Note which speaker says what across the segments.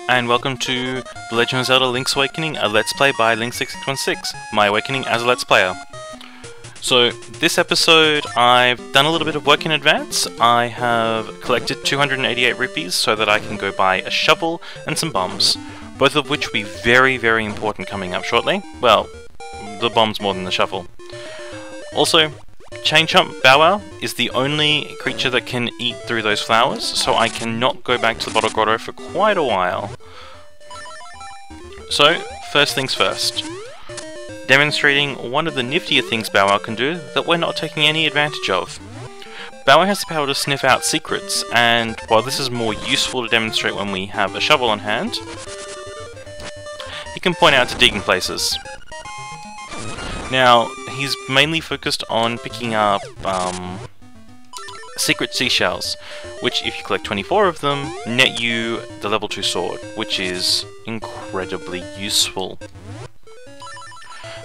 Speaker 1: and welcome to The Legend of Zelda Link's Awakening, a Let's Play by Link6616, my awakening as a Let's Player. So, this episode I've done a little bit of work in advance. I have collected 288 rupees so that I can go buy a shovel and some bombs, both of which will be very, very important coming up shortly. Well, the bombs more than the shovel. Also, Chain Chomp Bow Wow is the only creature that can eat through those flowers, so I cannot go back to the Bottle Grotto for quite a while. So, first things first. Demonstrating one of the niftier things Bow Wow can do that we're not taking any advantage of. Bow Wow has the power to sniff out secrets, and while this is more useful to demonstrate when we have a shovel on hand, he can point out to digging places. Now, he's mainly focused on picking up secret seashells, which if you collect 24 of them, net you the level 2 sword, which is incredibly useful.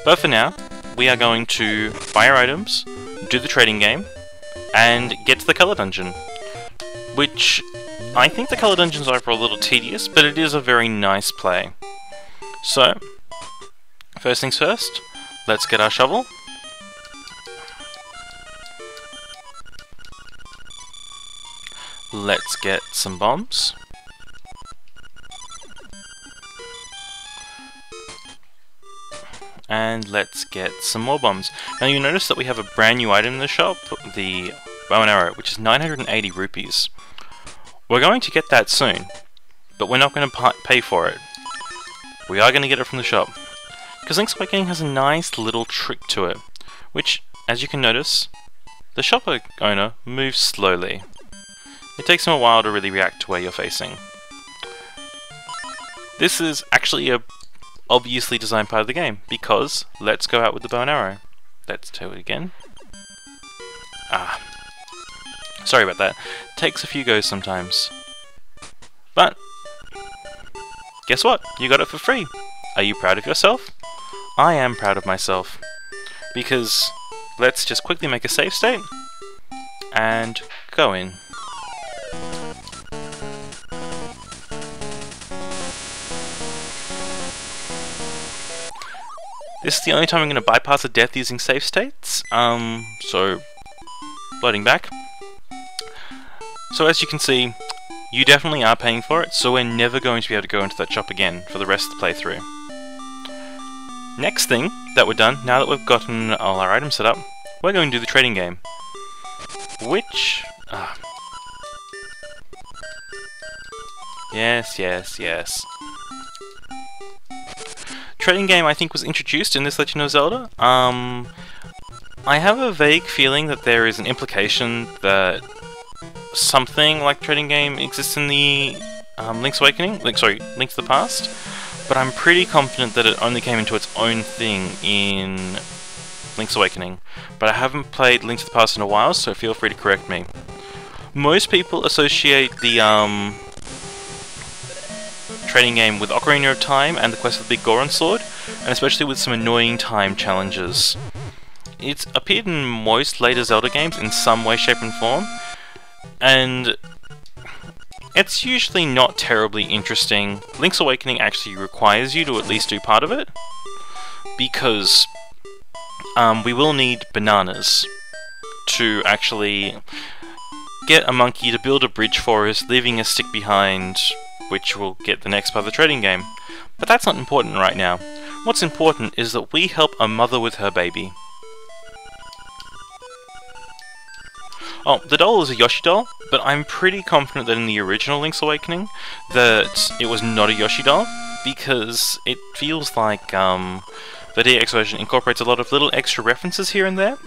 Speaker 1: But for now, we are going to buy our items, do the trading game, and get to the color dungeon. Which, I think the color dungeons are a little tedious, but it is a very nice play. So, first things first, let's get our shovel. Let's get some bombs. And let's get some more bombs. Now you notice that we have a brand new item in the shop, the bow and arrow, which is 980 rupees. We're going to get that soon, but we're not going to pay for it. We are going to get it from the shop. Because Link's Awakening has a nice little trick to it, which, as you can notice, the shop owner moves slowly. It takes him a while to really react to where you're facing. This is actually a obviously designed part of the game, because let's go out with the bow and arrow. Let's do it again. Sorry about that. Takes a few goes sometimes. But, guess what? You got it for free. Are you proud of yourself? I am proud of myself. Because, let's just quickly make a save state, and go in. This is the only time I'm going to bypass a death using save states, so loading back. So as you can see, you definitely are paying for it, so we're never going to be able to go into that shop again for the rest of the playthrough. Next thing that we're done, now that we've gotten all our items set up, we're going to do the trading game. Which... Yes. Trading game I think was introduced in this Legend of Zelda. I have a vague feeling that there is an implication that something like trading game exists in the Link's Awakening, Link to the Past, but I'm pretty confident that it only came into its own thing in Link's Awakening. But I haven't played Link to the Past in a while, so feel free to correct me. Most people associate the trading game with Ocarina of Time and the Quest of the Big Goron Sword, and especially with some annoying time challenges. It's appeared in most later Zelda games in some way, shape and form, and it's usually not terribly interesting. Link's Awakening actually requires you to at least do part of it, because we will need bananas to actually get a monkey to build a bridge for us, leaving a stick behind, which will get the next part of the trading game. But that's not important right now. What's important is that we help a mother with her baby. Oh, the doll is a Yoshi doll, but I'm pretty confident that in the original Link's Awakening that it was not a Yoshi doll, because it feels like the DX version incorporates a lot of little extra references here and there.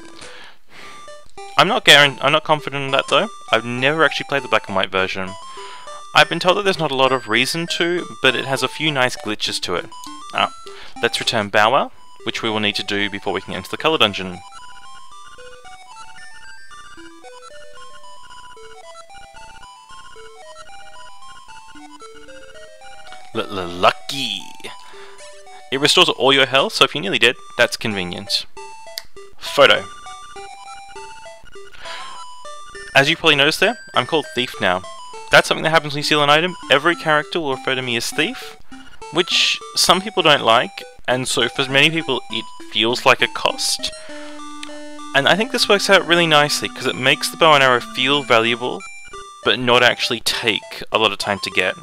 Speaker 1: I'm not confident in that though. I've never actually played the black and white version. I've been told that there's not a lot of reason to, but it has a few nice glitches to it. Let's return Bow Wow, which we will need to do before we can enter the color dungeon. Lucky! It restores all your health, so if you're nearly dead, that's convenient. Photo. As you probably noticed there, I'm called Thief now. That's something that happens when you steal an item. Every character will refer to me as Thief, which some people don't like, and so for many people it feels like a cost. And I think this works out really nicely, because it makes the bow and arrow feel valuable, but not actually take a lot of time to get.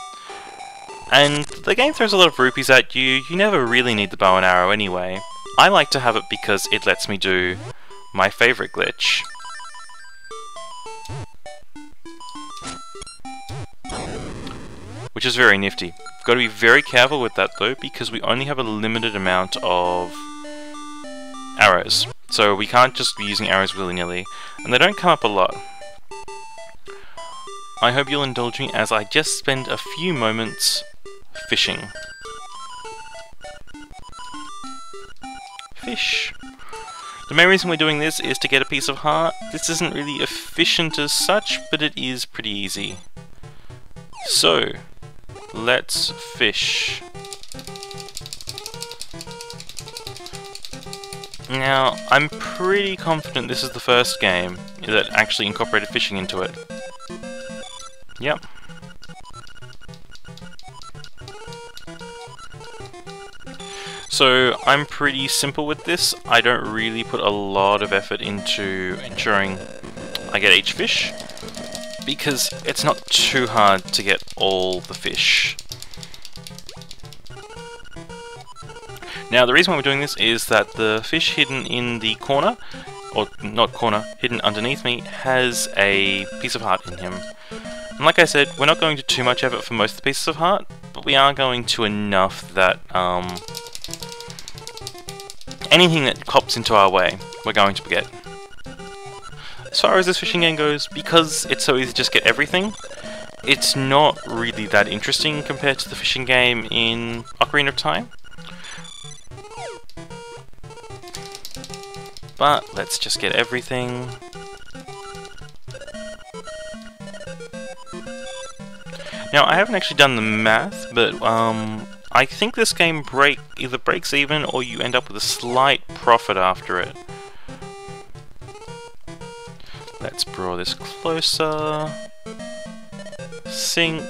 Speaker 1: And the game throws a lot of rupees at you. You never really need the bow and arrow anyway. I like to have it because it lets me do my favourite glitch. Which is very nifty. Got to be very careful with that though, because we only have a limited amount of arrows. So we can't just be using arrows willy-nilly, and they don't come up a lot. I hope you'll indulge me as I just spend a few moments fishing. Fish. The main reason we're doing this is to get a piece of heart. This isn't really efficient as such, but it is pretty easy. So, let's fish. Now, I'm pretty confident this is the first game that actually incorporated fishing into it. Yep. So, I'm pretty simple with this. I don't really put a lot of effort into ensuring I get each fish, because it's not too hard to get all the fish. Now, the reason why we're doing this is that the fish hidden in the corner, or not corner, hidden underneath me, has a piece of heart in him. And like I said, we're not going to too much effort for most of the pieces of heart, but we are going to enough that anything that pops into our way, we're going to get. As far as this fishing game goes, because it's so easy to just get everything, it's not really that interesting compared to the fishing game in Ocarina of Time. But let's just get everything. Now, I haven't actually done the math, but I think this game either breaks even or you end up with a slight profit after it. Let's draw this closer. Sink.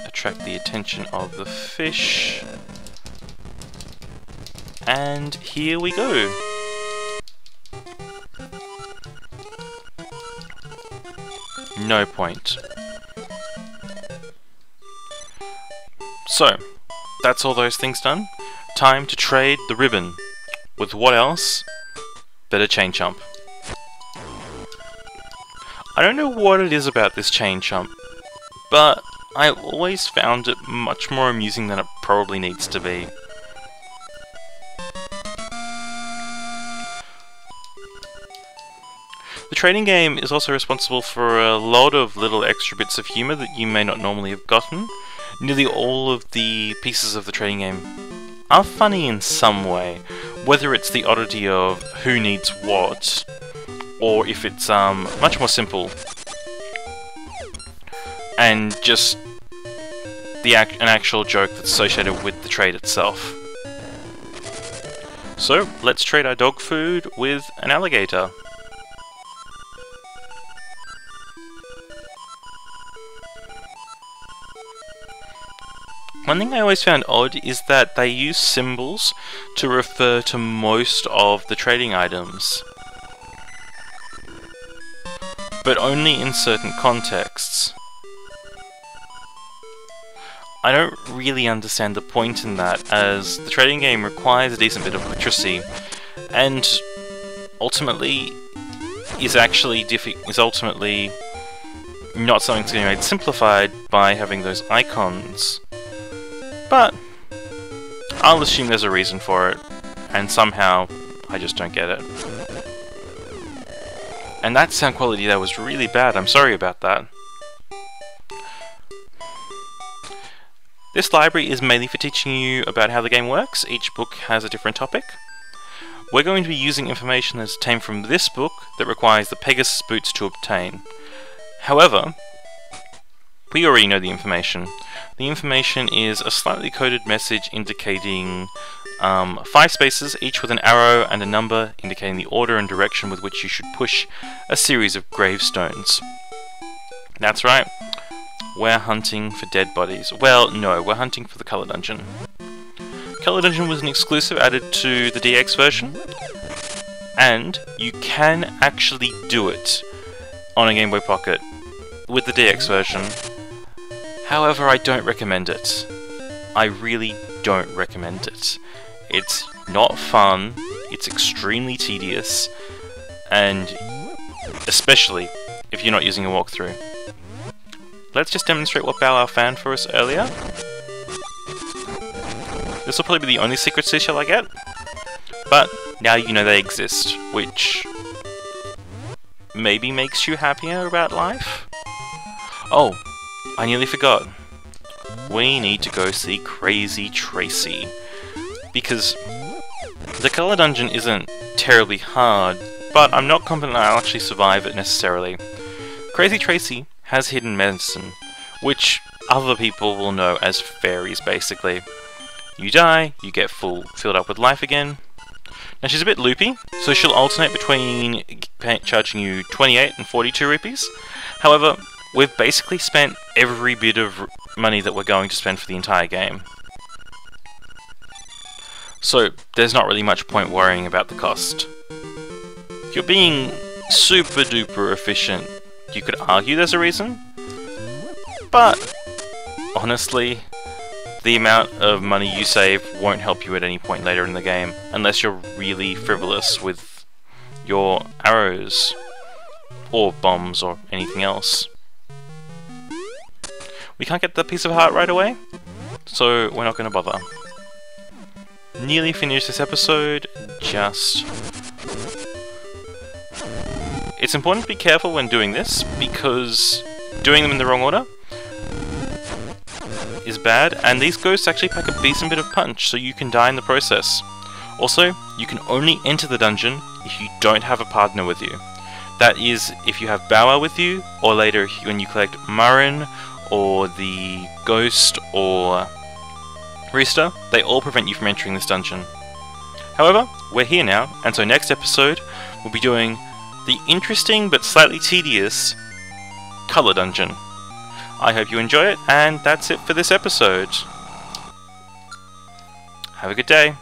Speaker 1: Attract the attention of the fish. And here we go. No point. So, that's all those things done. Time to trade the ribbon. With what else? Better chain chomp. I don't know what it is about this chain chomp, but I always found it much more amusing than it probably needs to be. The trading game is also responsible for a lot of little extra bits of humour that you may not normally have gotten. Nearly all of the pieces of the trading game are funny in some way, whether it's the oddity of who needs what, or if it's much more simple and just an actual joke that's associated with the trade itself. So, let's trade our dog food with an alligator. One thing I always found odd is that they use symbols to refer to most of the trading items, but only in certain contexts. I don't really understand the point in that, as the trading game requires a decent bit of literacy, and ultimately is ultimately not something that's going to be made simplified by having those icons. But I'll assume there's a reason for it, and somehow I just don't get it. And that sound quality there was really bad, I'm sorry about that. This library is mainly for teaching you about how the game works. Each book has a different topic. We're going to be using information that's obtained from this book that requires the Pegasus boots to obtain. However, we already know the information. The information is a slightly coded message indicating 5 spaces, each with an arrow and a number indicating the order and direction with which you should push a series of gravestones. That's right, we're hunting for dead bodies. Well, no, we're hunting for the Color Dungeon. Color Dungeon was an exclusive added to the DX version, and you can actually do it on a Game Boy Pocket with the DX version. However, I don't recommend it. I really don't recommend it. It's not fun, it's extremely tedious, and especially if you're not using a walkthrough. Let's just demonstrate what Bow Wow found for us earlier. This will probably be the only secret seashell I get, but now you know they exist, which maybe makes you happier about life? Oh, I nearly forgot. We need to go see Crazy Tracy, because the Color Dungeon isn't terribly hard, but I'm not confident I'll actually survive it necessarily. Crazy Tracy has hidden medicine, which other people will know as fairies, basically. You die, you get filled up with life again. Now she's a bit loopy, so she'll alternate between charging you 28 and 42 rupees. However, we've basically spent every bit of money that we're going to spend for the entire game. So there's not really much point worrying about the cost. If you're being super duper efficient, you could argue there's a reason, but honestly, the amount of money you save won't help you at any point later in the game, unless you're really frivolous with your arrows, or bombs, or anything else. We can't get the piece of heart right away, so we're not going to bother. Nearly finished this episode, just... It's important to be careful when doing this, because doing them in the wrong order is bad, and these ghosts actually pack a decent bit of punch, so you can die in the process. Also, you can only enter the dungeon if you don't have a partner with you. That is, if you have Bow Wow with you, or later when you collect Marin, or the Ghost, or Rooster, they all prevent you from entering this dungeon. However, we're here now, and so next episode we'll be doing the interesting but slightly tedious Color Dungeon. I hope you enjoy it, and that's it for this episode. Have a good day.